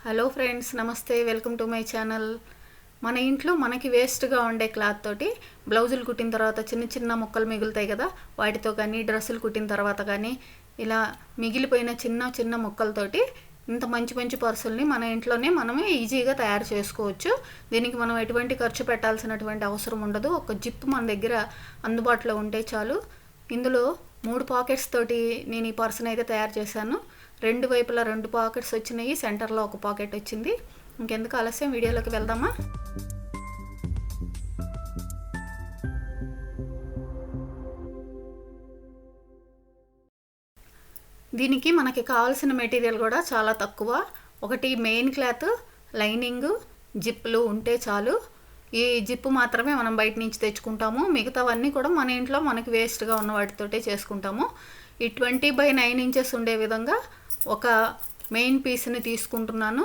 Hello friends, నమస్తే. Welcome to my channel. మన ఇంట్లో మనకి వేస్ట్గా ఉండే క్లాత్ తోటి బ్లౌజులు కుట్టిన తర్వాత చిన్న చిన్న ముక్కలు మిగులుతాయి కదా, వాటితో కానీ డ్రెస్సులు కుట్టిన తర్వాత కానీ ఇలా మిగిలిపోయిన చిన్న చిన్న ముక్కలతోటి ఇంత మంచి మంచి పర్సుల్ని మన ఇంట్లోనే మనమే ఈజీగా తయారు చేసుకోవచ్చు. దీనికి మనం ఎటువంటి ఖర్చు పెట్టాల్సినటువంటి అవసరం ఉండదు. ఒక జిప్ మన దగ్గర అందుబాటులో ఉంటే చాలు. ఇందులో 3 పాకెట్స్ తోటి నేను ఈ పర్సును అయితే తయారు చేశాను. 2 వైపులా 2 పాకెట్స్ వచ్చినాయి, సెంటర్లో ఒక పాకెట్ వచ్చింది. ఇంకెందుకు ఆలస్యం, వీడియోలోకి వెళ్దామా? దీనికి మనకి కావాల్సిన మెటీరియల్ కూడా చాలా తక్కువ. ఒకటి మెయిన్ క్లాత్, లైనింగ్, జిప్లు ఉంటే చాలు. ఈ జిప్పు మాత్రమే మనం బయట నుంచి తెచ్చుకుంటాము. మిగతావన్నీ కూడా మన ఇంట్లో మనకి వేస్ట్గా ఉన్న వాటితోటే చేసుకుంటాము. ఈ 20/9 ఇంచెస్ ఉండే విధంగా ఒక మెయిన్ పీస్ని తీసుకుంటున్నాను.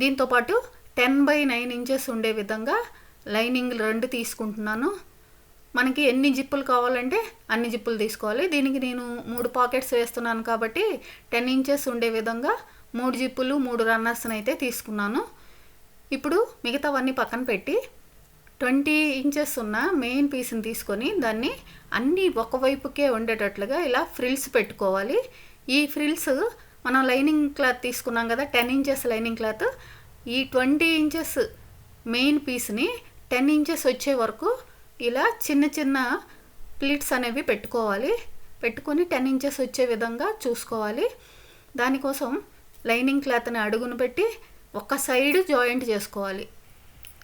దీంతోపాటు 10/9 ఇంచెస్ ఉండే విధంగా లైనింగ్ 2 తీసుకుంటున్నాను. మనకి ఎన్ని జిప్పులు కావాలంటే అన్ని జిప్పులు తీసుకోవాలి. దీనికి నేను 3 పాకెట్స్ వేస్తున్నాను కాబట్టి 10 ఇంచెస్ ఉండే విధంగా 3 జిప్పులు 3 రన్నర్స్ని అయితే తీసుకున్నాను. ఇప్పుడు మిగతావన్నీ పక్కన పెట్టి 20 ఇంచెస్ ఉన్న మెయిన్ పీస్ని తీసుకొని దాన్ని అన్నీ ఒకవైపుకే ఉండేటట్లుగా ఇలా ఫ్రిల్స్ పెట్టుకోవాలి. ఈ ఫ్రిల్స్ మనం లైనింగ్ క్లాత్ తీసుకున్నాం కదా, 10 ఇంచెస్ లైనింగ్ క్లాత్, ఈ 20 ఇంచెస్ మెయిన్ పీస్ని 10 ఇంచెస్ వచ్చే వరకు ఇలా చిన్న చిన్న ప్లీట్స్ అనేవి పెట్టుకోవాలి. పెట్టుకొని 10 ఇంచెస్ వచ్చే విధంగా చూసుకోవాలి. దానికోసం లైనింగ్ క్లాత్ని అడుగును పెట్టి ఒక సైడ్ జాయింట్ చేసుకోవాలి.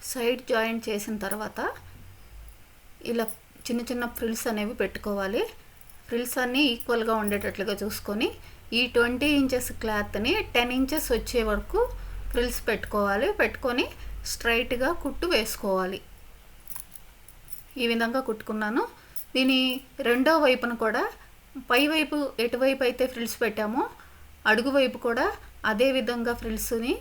సైడ్ జాయింట్ చేసిన తర్వాత ఇలా చిన్న చిన్న ఫ్రిల్స్ అనేవి పెట్టుకోవాలి. ఫ్రిల్స్ అన్నీ ఈక్వల్గా ఉండేటట్లుగా చూసుకొని ఈ 20 ఇంచెస్ క్లాత్ని 10 ఇంచెస్ వచ్చే వరకు ఫ్రిల్స్ పెట్టుకోవాలి. పెట్టుకొని స్ట్రైట్గా కుట్టు వేసుకోవాలి. ఈ విధంగా కుట్టుకున్నాను. దీని రెండో వైపును కూడా పై వైపు ఎటువైపు అయితే ఫ్రిల్స్ పెట్టామో అడుగు వైపు కూడా అదే విధంగా ఫ్రిల్స్ని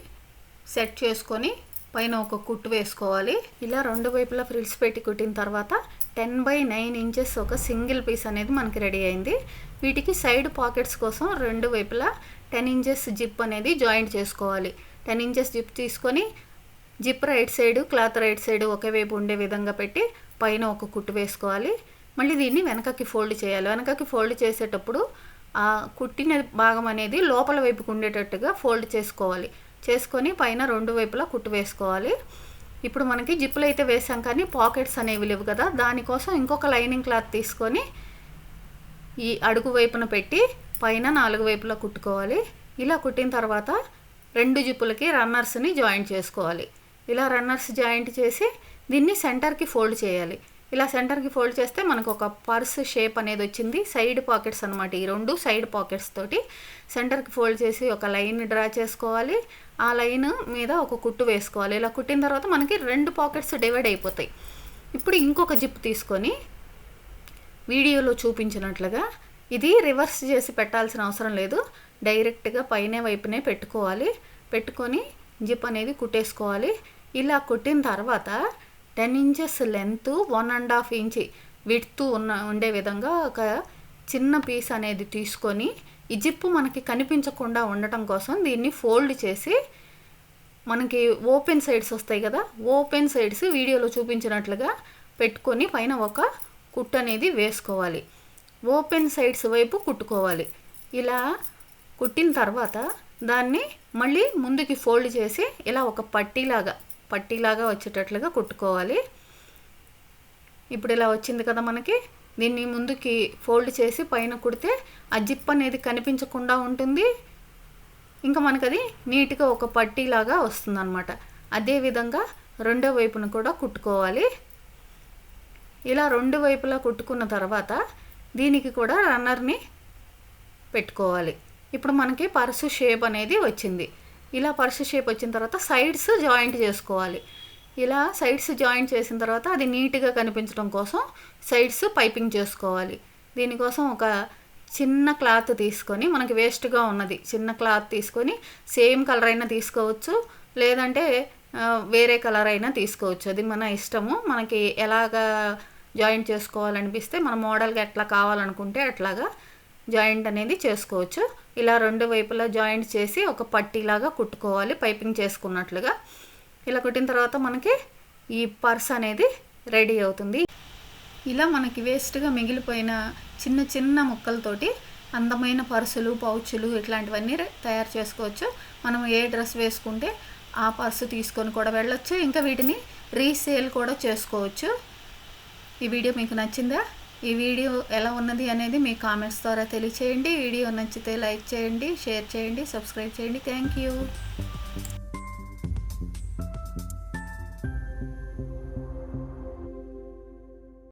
సెట్ చేసుకొని పైన ఒక కుట్టు వేసుకోవాలి. ఇలా 2 వైపులా ఫ్రిల్స్ పెట్టి కుట్టిన తర్వాత 10/9 ఇంచెస్ ఒక సింగిల్ పీస్ అనేది మనకి రెడీ అయింది. వీటికి సైడ్ పాకెట్స్ కోసం 2 వైపులా 10 ఇంచెస్ జిప్ అనేది జాయింట్ చేసుకోవాలి. 10 ఇంచెస్ జిప్ తీసుకొని zip right side, cloth right side ఒకే వైపు ఉండే విధంగా పెట్టి పైన ఒక కుట్టు వేసుకోవాలి. మళ్ళీ దీన్ని వెనకకి ఫోల్డ్ చేయాలి. వెనకకి ఫోల్డ్ చేసేటప్పుడు ఆ కుట్టిన భాగం అనేది లోపల వైపుకు ఉండేటట్టుగా ఫోల్డ్ చేసుకోవాలి. చేసుకొని పైన 2 వైపులా కుట్టు వేసుకోవాలి. ఇప్పుడు మనకి జిప్పులు అయితే వేసాం కానీ పాకెట్స్ అనేవి లేవు కదా, దానికోసం ఇంకొక లైనింగ్ క్లాత్ తీసుకొని ఈ అడుగు వైపున పెట్టి పైన 4 వైపులా కుట్టుకోవాలి. ఇలా కుట్టిన తర్వాత 2 జిప్పులకి రన్నర్స్ని జాయింట్ చేసుకోవాలి. ఇలా రన్నర్స్ జాయింట్ చేసి దీన్ని సెంటర్కి ఫోల్డ్ చేయాలి. ఇలా సెంటర్కి ఫోల్డ్ చేస్తే మనకు ఒక పర్స్ షేప్ అనేది వచ్చింది. సైడ్ పాకెట్స్ అనమాట. ఈ 2 సైడ్ పాకెట్స్ తోటి సెంటర్కి ఫోల్డ్ చేసి ఒక లైన్ డ్రా చేసుకోవాలి. ఆ లైన్ మీద ఒక కుట్టు వేసుకోవాలి. ఇలా కుట్టిన తర్వాత మనకి 2 పాకెట్స్ డివైడ్ అయిపోతాయి. ఇప్పుడు ఇంకొక జిప్ తీసుకొని వీడియోలో చూపించినట్లుగా ఇది రివర్స్ చేసి పెట్టాల్సిన అవసరం లేదు, డైరెక్ట్గా పైన వైపునే పెట్టుకోవాలి. పెట్టుకొని జిప్ అనేది కుట్టేసుకోవాలి. ఇలా కుట్టిన తర్వాత 10 ఇంచెస్ లెంత్, 1.5 ఇంచ్ విడ్త్ ఉండే విధంగా ఒక చిన్న పీస్ అనేది తీసుకొని ఈ జిప్పు మనకి కనిపించకుండా ఉండటం కోసం దీన్ని ఫోల్డ్ చేసి మనకి ఓపెన్ సైడ్స్ వస్తాయి కదా, ఓపెన్ సైడ్స్ వీడియోలో చూపించినట్లుగా పెట్టుకొని పైన ఒక కుట్టు అనేది వేసుకోవాలి. ఓపెన్ సైడ్స్ వైపు కుట్టుకోవాలి. ఇలా కుట్టిన తర్వాత దాన్ని మళ్ళీ ముందుకి ఫోల్డ్ చేసి ఇలా ఒక పట్టీలాగా వచ్చేటట్లుగా కుట్టుకోవాలి. ఇప్పుడు ఇలా వచ్చింది కదా మనకి. దీన్ని ముందుకి ఫోల్డ్ చేసి పైన కుడితే ఆ జిప్ అనేది కనిపించకుండా ఉంటుంది. ఇంకా మనకు అది నీట్గా ఒక పట్టీలాగా వస్తుంది అనమాట. అదేవిధంగా రెండో వైపును కూడా కుట్టుకోవాలి. ఇలా 2 వైపులా కుట్టుకున్న తర్వాత దీనికి కూడా రన్నర్ని పెట్టుకోవాలి. ఇప్పుడు మనకి పర్సు షేప్ అనేది వచ్చింది. ఇలా పర్సు షేప్ వచ్చిన తర్వాత సైడ్స్ జాయింట్ చేసుకోవాలి. ఇలా సైడ్స్ జాయింట్ చేసిన తర్వాత అది నీట్గా కనిపించడం కోసం సైడ్స్ పైపింగ్ చేసుకోవాలి. దీనికోసం ఒక చిన్న క్లాత్ తీసుకొని, మనకి వేస్ట్గా ఉన్నది చిన్న క్లాత్ తీసుకొని సేమ్ కలర్ అయినా తీసుకోవచ్చు, లేదంటే వేరే కలర్ అయినా తీసుకోవచ్చు. అది మన ఇష్టము. మనకి ఎలాగా జాయింట్ చేసుకోవాలనిపిస్తే మన మోడల్గా ఎట్లా కావాలనుకుంటే అట్లాగా జాయింట్ అనేది చేసుకోవచ్చు. ఇలా రెండు వైపులా జాయింట్ చేసి ఒక పట్టీలాగా కుట్టుకోవాలి, పైపింగ్ చేసుకున్నట్లుగా. ఇలా కుట్టిన తర్వాత మనకి ఈ పర్స్ అనేది రెడీ అవుతుంది. ఇలా మనకి వేస్ట్గా మిగిలిపోయిన చిన్న చిన్న ముక్కలతోటి అందమైన పర్సులు, పౌచులు ఇట్లాంటివన్నీ తయారు చేసుకోవచ్చు. మనం ఏ డ్రెస్ వేసుకుంటే ఆ పర్సు తీసుకొని కూడా వెళ్ళొచ్చు. ఇంకా వీటిని రీసేల్ కూడా చేసుకోవచ్చు. ఈ వీడియో మీకు నచ్చిందా? ఈ వీడియో ఎలా ఉన్నది అనేది మీ కామెంట్స్ ద్వారా తెలియచేయండి. వీడియో నచ్చితే లైక్ చేయండి, షేర్ చేయండి, సబ్స్క్రైబ్ చేయండి. Thank you.